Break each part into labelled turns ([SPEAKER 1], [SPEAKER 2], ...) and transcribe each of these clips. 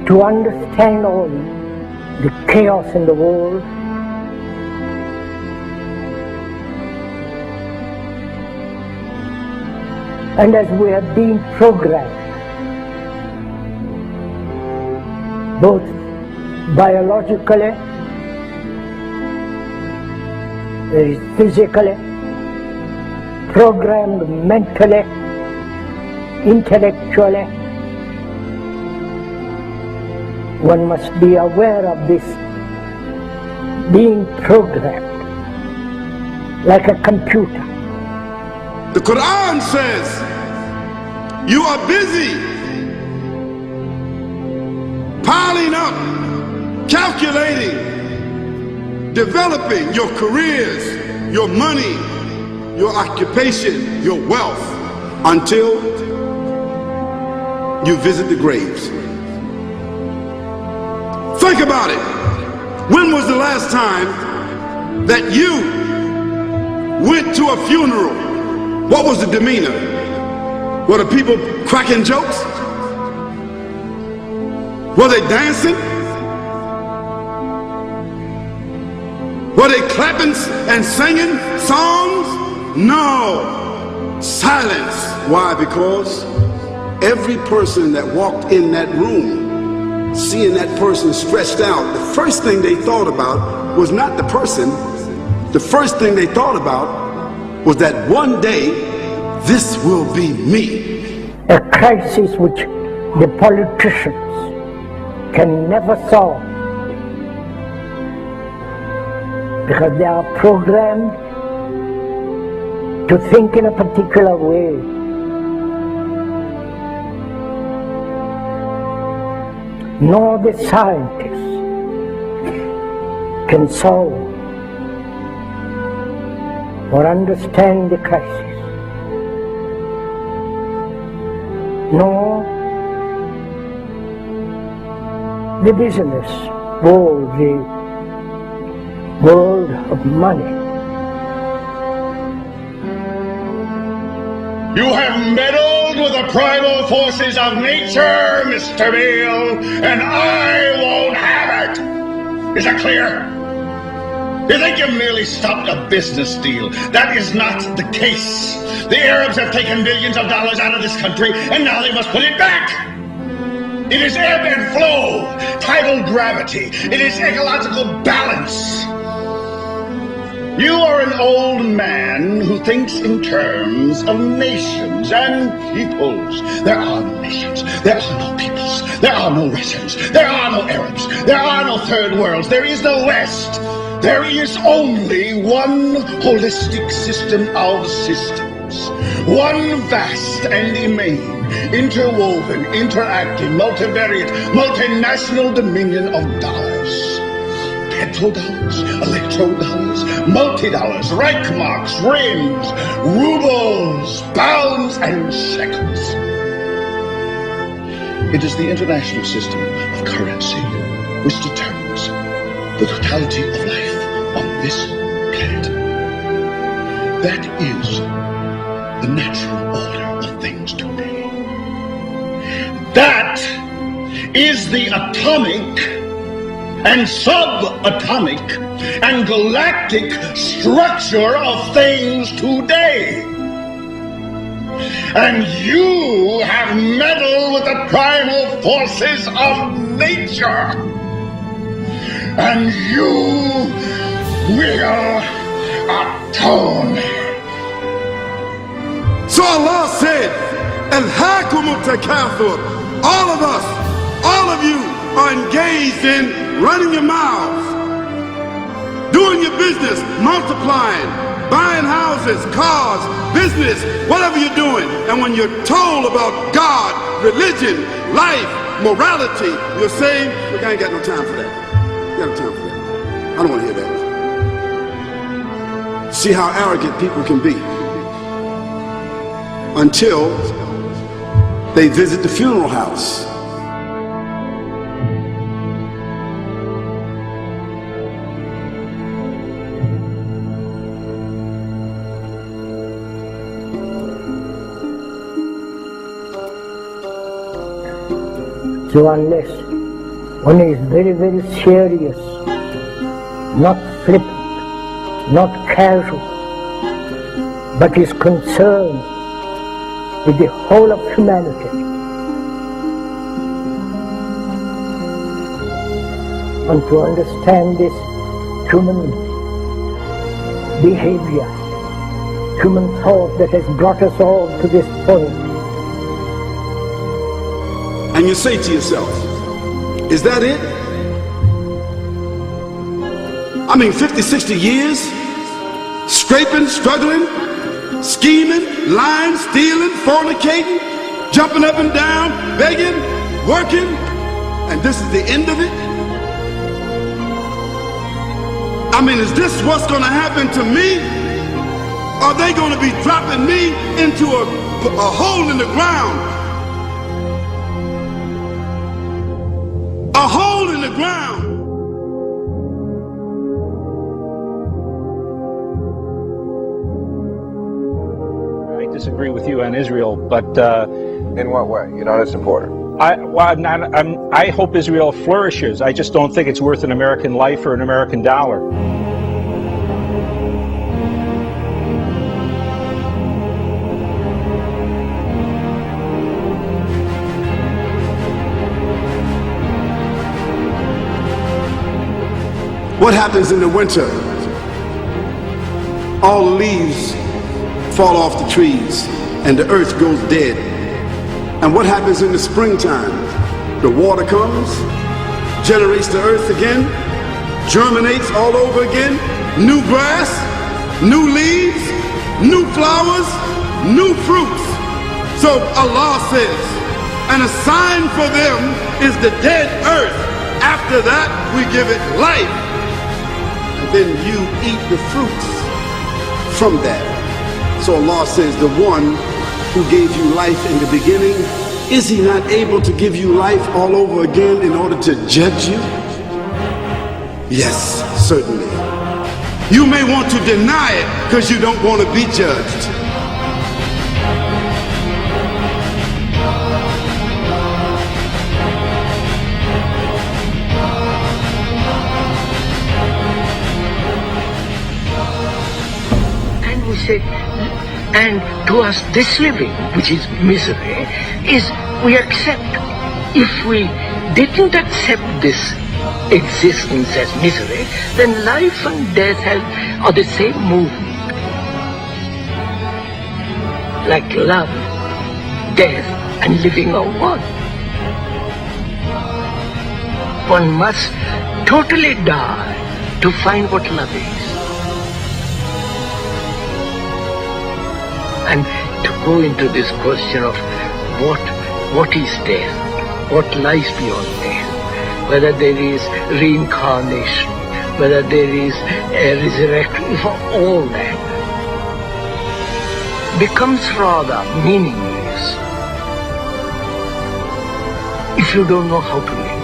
[SPEAKER 1] to understand all the chaos in the world, and as we have been programmed, both biologically, physically, programmed mentally, intellectually, one must be aware of this being programmed like a computer.
[SPEAKER 2] The Quran says you are busy piling up, calculating, developing your careers, your money, your occupation, your wealth, until you visit the graves. Think about it. When was the last time that you went to a funeral? What was the demeanor? Were the people cracking jokes? Were they dancing? Were they clapping and singing songs? No. Silence. Why? Because every person that walked in that room, seeing that person stretched out, the first thing they thought about was not the person. The first thing they thought about was that one day, this will be me.
[SPEAKER 1] A crisis which the politicians can never solve, because they are programmed to think in a particular way. Nor the scientists can solve or understand the crisis, nor the business world, the world of money.
[SPEAKER 3] You have meddled with the primal forces of nature, Mr. Beale, and I won't have it. Is that clear? You think you merely stopped a business deal? That is not the case. The Arabs have taken billions of dollars out of this country, and now they must put it back. It is ebb and flow, tidal gravity. It is ecological balance. You are an old man who thinks in terms of nations and peoples. There are no nations. There are no peoples. There are no Russians. There are no Arabs. There are no third worlds. There is no West. There is only one holistic system of systems. One vast and immane, interwoven, interacting, multivariate, multinational dominion of dollars. Petrodollars, electrodollars, multi-dollars, Reichmarks, rims, rubles, pounds, and shekels. It is the international system of currency which determines the totality of life on this planet. That is the natural order of things today. That is the atomic and subatomic and galactic structure of things today. And you have meddled with the primal forces of nature. And you will atone.
[SPEAKER 2] So Allah said, Alhaakumut takathur. All of us, all of you are engaged in running your mouths, doing your business, multiplying, buying houses, cars, business, whatever you're doing. And when you're told about God, religion, life, morality, you're saying, look, I ain't got no time for that. I ain't got no time for that. I don't want to hear that. See how arrogant people can be until they visit the funeral house.
[SPEAKER 1] So unless one is very, very serious, not flippant, not casual, but is concerned with the whole of humanity. And to understand this human behavior, human thought that has brought us all to this point.
[SPEAKER 2] And you say to yourself, is that it? I mean, 50, 60 years, scraping, struggling, scheming, lying, stealing, fornicating, jumping up and down, begging, working, and this is the end of it? I mean, is this what's going to happen to me? Are they going to be dropping me into a hole in the ground? A hole in the ground.
[SPEAKER 4] I disagree with you on Israel, but
[SPEAKER 5] in what way? You're not a supporter.
[SPEAKER 4] I hope Israel flourishes. I just don't think it's worth an American life or an American dollar.
[SPEAKER 2] What happens in the winter? All the leaves fall off the trees and the earth goes dead. And what happens in the springtime? The water comes, generates the earth again, germinates all over again, new grass, new leaves, new flowers, new fruits. So Allah says, and a sign for them is the dead earth. After that, we give it life. And then you eat the fruits from that. So Allah says, the one who gave you life in the beginning, is he not able to give you life all over again in order to judge you? Yes, certainly. You may want to deny it because you don't want to be judged.
[SPEAKER 1] And we say, and to us this living, which is misery, is we accept. If we didn't accept this existence as misery, then life and death are the same movement. Like love, death, and living are one. One must totally die to find what love is. And to go into this question of what is death, what lies beyond death, whether there is reincarnation, whether there is a resurrection, for all that becomes rather meaningless if you don't know how to live.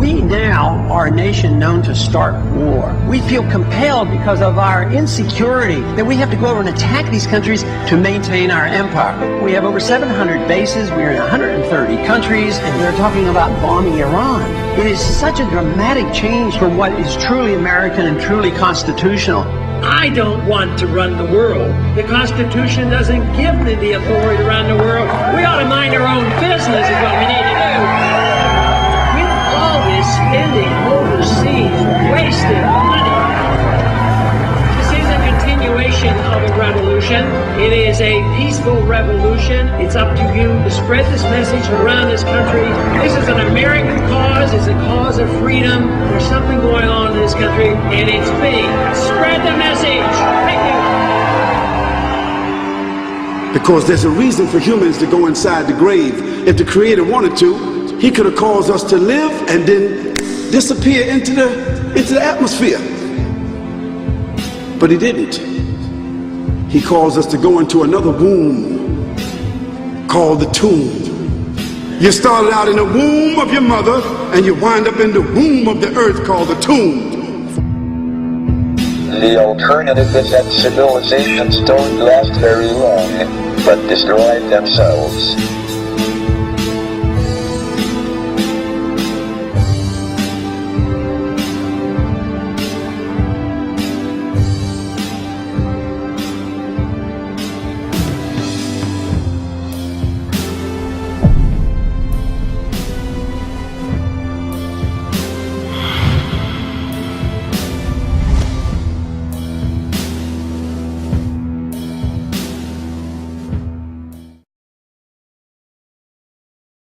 [SPEAKER 6] We now are a nation known to start war. We feel compelled because of our insecurity that we have to go over and attack these countries to maintain our empire. We have over 700 bases, we're in 130 countries, and they're talking about bombing Iran. It is such a dramatic change from what is truly American and truly constitutional.
[SPEAKER 7] I don't want to run the world. The Constitution doesn't give me the authority to run the world. We ought to mind our own business is what we need to do. Spending overseas, wasted money. This is a continuation of a revolution. It is a peaceful revolution. It's up to you to spread this message around this country. This is an American cause. It's a cause of freedom. There's something going on in this country, and it's big. Spread the message. Thank you.
[SPEAKER 2] Because there's a reason for humans to go inside the grave. If the Creator wanted to, He could have caused us to live and then disappear into the atmosphere. But He didn't. He caused us to go into another womb called the tomb. You started out in the womb of your mother and you wind up in the womb of the earth called the tomb.
[SPEAKER 8] The alternative is that civilizations don't last very long, but destroy themselves.